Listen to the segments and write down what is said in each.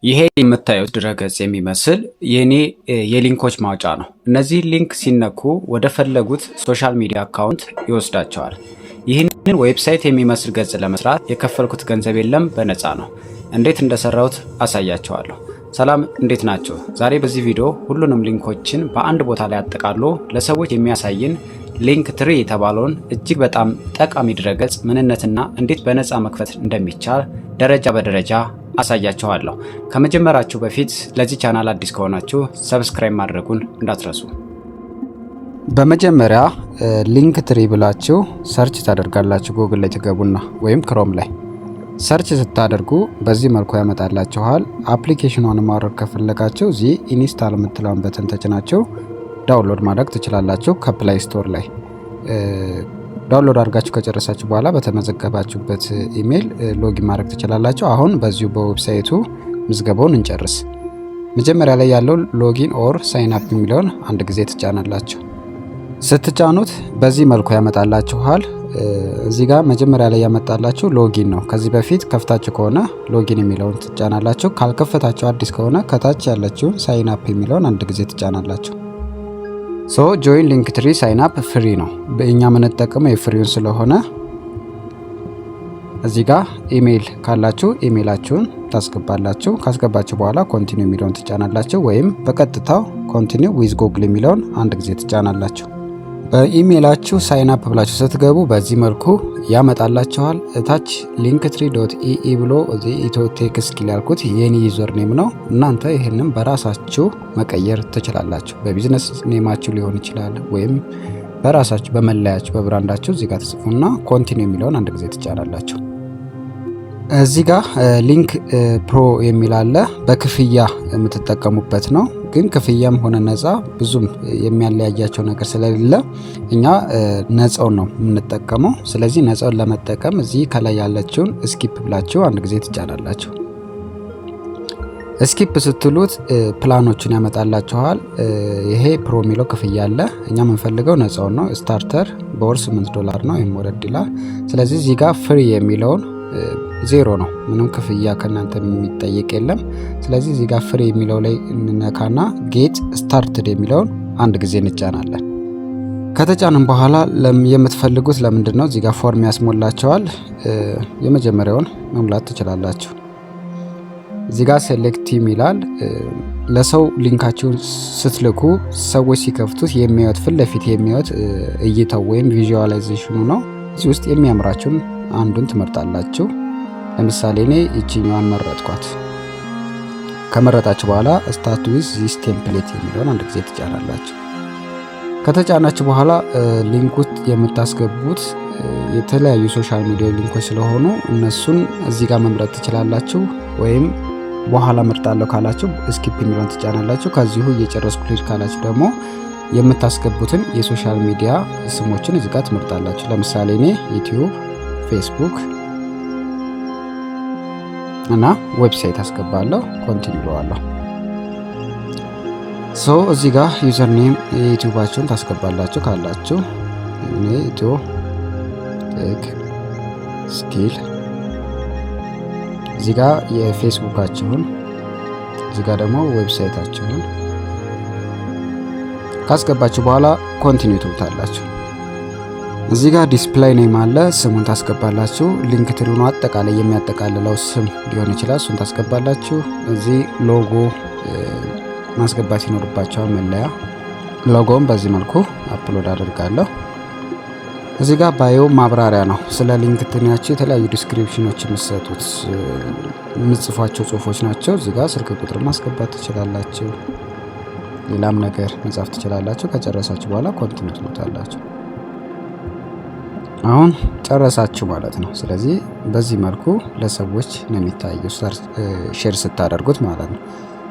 ይሄ የምታዩት ድረገጽ የሚመስል የኔ የሊንኮች ማውጫ ነው። እነዚህ ሊንክ ሲነኩ ወደ ፈለጉት ሶሻል ሚዲያ አካውንት ይወስዳቸዋል። ይህንን ዌብሳይት የሚመስል ገጽ ለመስራት የከፈልኩት ገንዘብ የለም፣ በነፃ ነው። እንዴት እንደሰራሁት አሳያቸዋለሁ። ሰላም፣ እንዴት ናቸው? ዛሬ በዚህ ቪዲዮ ሁሉንም ሊንኮችን በአንድ ቦታ ላይ አጠቃሎ ለሰዎች የሚያሳይን ሊንክ ትሪ የተባለውን እጅግ በጣም ጠቃሚ ድረገጽ ምንነትና እንዴት በነፃ መክፈት እንደሚቻል ደረጃ በደረጃ አሳያችኋለሁ። ከመጀመራችሁ በፊት ለዚህ ቻናል አዲስ ከሆናችሁ ሰብስክራይብ ማድረጉን እንዳትረሱ። በመጀመሪያ ሊንክ ትሪ ብላችሁ ሰርች ታደርጋላችሁ። ጉግል ላይ ትገቡና ወይም ክሮም ላይ ሰርች ስታደርጉ በዚህ መልኩ ያመጣላችኋል። አፕሊኬሽኑን ማውረድ ከፈለጋችሁ እዚህ ኢንስታል የምትለውን በተን ተጭናችሁ ዳውንሎድ ማድረግ ትችላላችሁ። ከፕላይ ስቶር ላይ ዳውንሎድ አድርጋችሁ ከጨረሳችሁ በኋላ በተመዘገባችሁበት ኢሜል ሎጊን ማድረግ ትችላላችሁ። አሁን በዚሁ በዌብሳይቱ ምዝገባውን እንጨርስ። መጀመሪያ ላይ ያለው ሎጊን ኦር ሳይን አፕ የሚለውን አንድ ጊዜ ትጫናላችሁ። ስትጫኑት በዚህ መልኩ ያመጣላችኋል። እዚህ ጋር መጀመሪያ ላይ ያመጣላችሁ ሎጊን ነው። ከዚህ በፊት ከፍታችሁ ከሆነ ሎጊን የሚለውን ትጫናላችሁ። ካልከፈታችሁ አዲስ ከሆነ ከታች ያለችውን ሳይን አፕ የሚለውን አንድ ጊዜ ትጫናላችሁ። ጆይን ሊንክ ትሪ ሳይን አፕ ፍሪ ነው። በእኛ የምንጠቀመው የፍሪውን ስለሆነ እዚህ ጋር ኢሜይል ካላችሁ ኢሜይላችሁን ታስገባላችሁ። ካስገባችሁ በኋላ ኮንቲኒው የሚለውን ትጫናላችሁ፣ ወይም በቀጥታው ኮንቲኒው ዊዝ ጉግል የሚለውን አንድ ጊዜ ትጫናላችሁ። በኢሜይላችሁ ሳይን አፕ ብላችሁ ስትገቡ በዚህ መልኩ ያመጣላችኋል። እታች linktree.ee ብሎ እዚህ ኢትዮ ቴክ ስኪል ያልኩት የኔ ዩዘር ኔም ነው። እናንተ ይህንን በራሳችሁ መቀየር ትችላላችሁ። በቢዝነስ ኔማችሁ ሊሆን ይችላል፣ ወይም በራሳችሁ በመለያችሁ በብራንዳችሁ እዚህ ጋር ተጽፉና ኮንቲኒው የሚለውን አንድ ጊዜ ትጫናላችሁ። እዚህ ጋር ሊንክ ፕሮ የሚል አለ። በክፍያ የምትጠቀሙበት ነው። ግን ክፍያም ሆነ ነፃ ብዙም የሚያለያያቸው ነገር ስለሌለ እኛ ነፃውን ነው የምንጠቀመው። ስለዚህ ነፃውን ለመጠቀም እዚህ ከላይ ያለችውን ስኪፕ ብላችሁ አንድ ጊዜ ትጫናላችሁ። ስኪፕ ስትሉት ፕላኖችን ያመጣላችኋል። ይሄ ፕሮ የሚለው ክፍያ አለ። እኛ የምንፈልገው ነፃውን ነው። ስታርተር በወር $8 ነው የሚወረድ ይላል። ስለዚህ እዚህ ጋር ፍሪ የሚለውን ዜሮ ነው። ምንም ክፍያ ከእናንተ የሚጠየቅ የለም። ስለዚህ እዚህ ጋር ፍሪ የሚለው ላይ እንነካና ጌት ስታርትድ የሚለውን አንድ ጊዜ እንጫናለን። ከተጫንም በኋላ የምትፈልጉት ለምንድን ነው እዚህ ጋር ፎርም ያስሞላቸዋል። የመጀመሪያውን መሙላት ትችላላችሁ። እዚህ ጋር ሴሌክት ይላል። ለሰው ሊንካችሁን ስትልኩ ሰዎች ሲከፍቱት የሚያዩት ፊት ለፊት የሚያዩት እይታው ወይም ቪዥዋላይዜሽኑ ነው። እዚህ ውስጥ የሚያምራችሁን አንዱን ትመርጣላችሁ። ለምሳሌ እኔ እቺኛዋን መረጥኳት። ከመረጣችሁ በኋላ ስታርት ዊዝ ዚስ ቴምፕሌት የሚለውን አንድ ጊዜ ትጫናላችሁ። ከተጫናችሁ በኋላ ሊንክ ውስጥ የምታስገቡት የተለያዩ ሶሻል ሚዲያ ሊንኮች ስለሆኑ እነሱን እዚህ ጋር መምረጥ ትችላላችሁ። ወይም በኋላ መርጣለሁ ካላችሁ ስኪፕ የሚለውን ትጫናላችሁ። ከዚሁ እየጨረስኩ ልሂድ ካላችሁ ደግሞ የምታስገቡትን የሶሻል ሚዲያ ስሞችን እዚህ ጋር ትመርጣላችሁ። ለምሳሌ እኔ ዩቲዩብ፣ ፌስቡክ እና ዌብሳይት አስገባለሁ። ኮንቲኒው ብለዋለሁ። እዚህ ጋር ዩዘር ኔም የዩቲዩባችሁን ታስገባላችሁ ካላችሁ እኔ ኢትዮ ቴክ ስኪል፣ እዚህ ጋር የፌስቡካችሁን፣ እዚህ ጋር ደግሞ ዌብሳይታችሁን ካስገባችሁ በኋላ ኮንቲኒው ትሉታላችሁ። እዚህ ጋር ዲስፕላይ ኔም አለ። ስሙን ታስገባላችሁ። ሊንክ ትሪውን አጠቃላይ የሚያጠቃልለው ስም ሊሆን ይችላል። እሱን ታስገባላችሁ። እዚህ ሎጎ ማስገባት ይኖርባቸዋል። መለያ ሎጎም በዚህ መልኩ አፕሎድ አድርጋለሁ። እዚህ ጋር ባዮ ማብራሪያ ነው። ስለ ሊንክ ትሪያችሁ የተለያዩ ዲስክሪፕሽኖች የምትሰጡት የምትጽፏቸው ጽሁፎች ናቸው። እዚህ ጋር ስልክ ቁጥር ማስገባት ትችላላችሁ። ሌላም ነገር መጻፍ ትችላላችሁ። ከጨረሳችሁ በኋላ ኮንቲኒው ትሉታላችሁ። አሁን ጨረሳችሁ ማለት ነው። ስለዚህ በዚህ መልኩ ለሰዎች ነው የሚታየው ሼር ስታደርጉት ማለት ነው።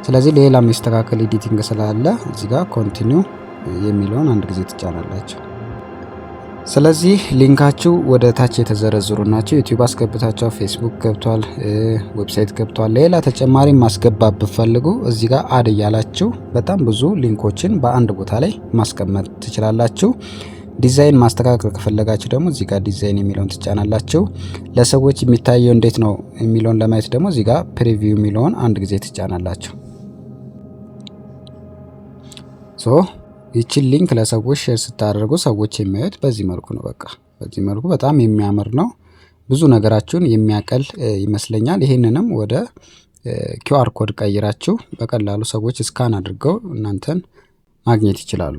ስለዚህ ሌላ የሚስተካከል ኤዲቲንግ ስላለ እዚህ ጋር ኮንቲኒው የሚለውን አንድ ጊዜ ትጫናላችሁ። ስለዚህ ሊንካችሁ ወደ ታች የተዘረዘሩ ናቸው። ዩቲዩብ አስገብታችሁ ፌስቡክ ገብቷል፣ ዌብሳይት ገብቷል። ሌላ ተጨማሪ ማስገባት ብትፈልጉ እዚህ ጋር አድ እያላችሁ በጣም ብዙ ሊንኮችን በአንድ ቦታ ላይ ማስቀመጥ ትችላላችሁ። ዲዛይን ማስተካከል ከፈለጋችሁ ደግሞ እዚህ ጋር ዲዛይን የሚለውን ትጫናላችሁ። ለሰዎች የሚታየው እንዴት ነው የሚለውን ለማየት ደግሞ እዚህ ጋር ፕሪቪው የሚለውን አንድ ጊዜ ትጫናላችሁ። ይቺን ሊንክ ለሰዎች ሼር ስታደርጉ ሰዎች የሚያዩት በዚህ መልኩ ነው። በቃ በዚህ መልኩ በጣም የሚያምር ነው። ብዙ ነገራችሁን የሚያቀል ይመስለኛል። ይህንንም ወደ ኪውአር ኮድ ቀይራችሁ በቀላሉ ሰዎች ስካን አድርገው እናንተን ማግኘት ይችላሉ።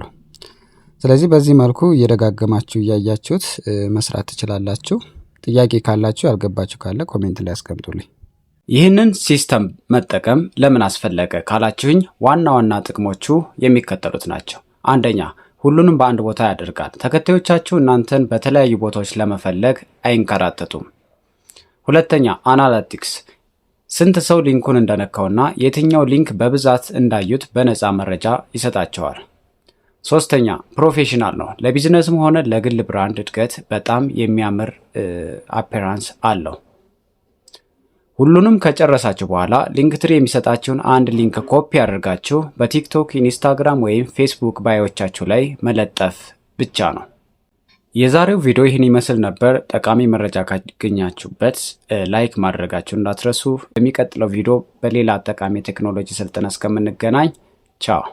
ስለዚህ በዚህ መልኩ እየደጋገማችሁ እያያችሁት መስራት ትችላላችሁ። ጥያቄ ካላችሁ ያልገባችሁ ካለ ኮሜንት ላይ አስቀምጡልኝ። ይህንን ሲስተም መጠቀም ለምን አስፈለገ ካላችሁኝ ዋና ዋና ጥቅሞቹ የሚከተሉት ናቸው። አንደኛ፣ ሁሉንም በአንድ ቦታ ያደርጋል። ተከታዮቻችሁ እናንተን በተለያዩ ቦታዎች ለመፈለግ አይንከራተቱም። ሁለተኛ፣ አናሊቲክስ ስንት ሰው ሊንኩን እንደነካውና የትኛው ሊንክ በብዛት እንዳዩት በነፃ መረጃ ይሰጣቸዋል። ሶስተኛ፣ ፕሮፌሽናል ነው። ለቢዝነስም ሆነ ለግል ብራንድ እድገት በጣም የሚያምር አፒራንስ አለው። ሁሉንም ከጨረሳችሁ በኋላ ሊንክትሪ የሚሰጣችሁን አንድ ሊንክ ኮፒ አድርጋችሁ በቲክቶክ፣ ኢንስታግራም ወይም ፌስቡክ ባዮቻችሁ ላይ መለጠፍ ብቻ ነው። የዛሬው ቪዲዮ ይህን ይመስል ነበር። ጠቃሚ መረጃ ካገኛችሁበት ላይክ ማድረጋችሁን እንዳትረሱ። በሚቀጥለው ቪዲዮ በሌላ ጠቃሚ ቴክኖሎጂ ስልጠና እስከምንገናኝ ቻው።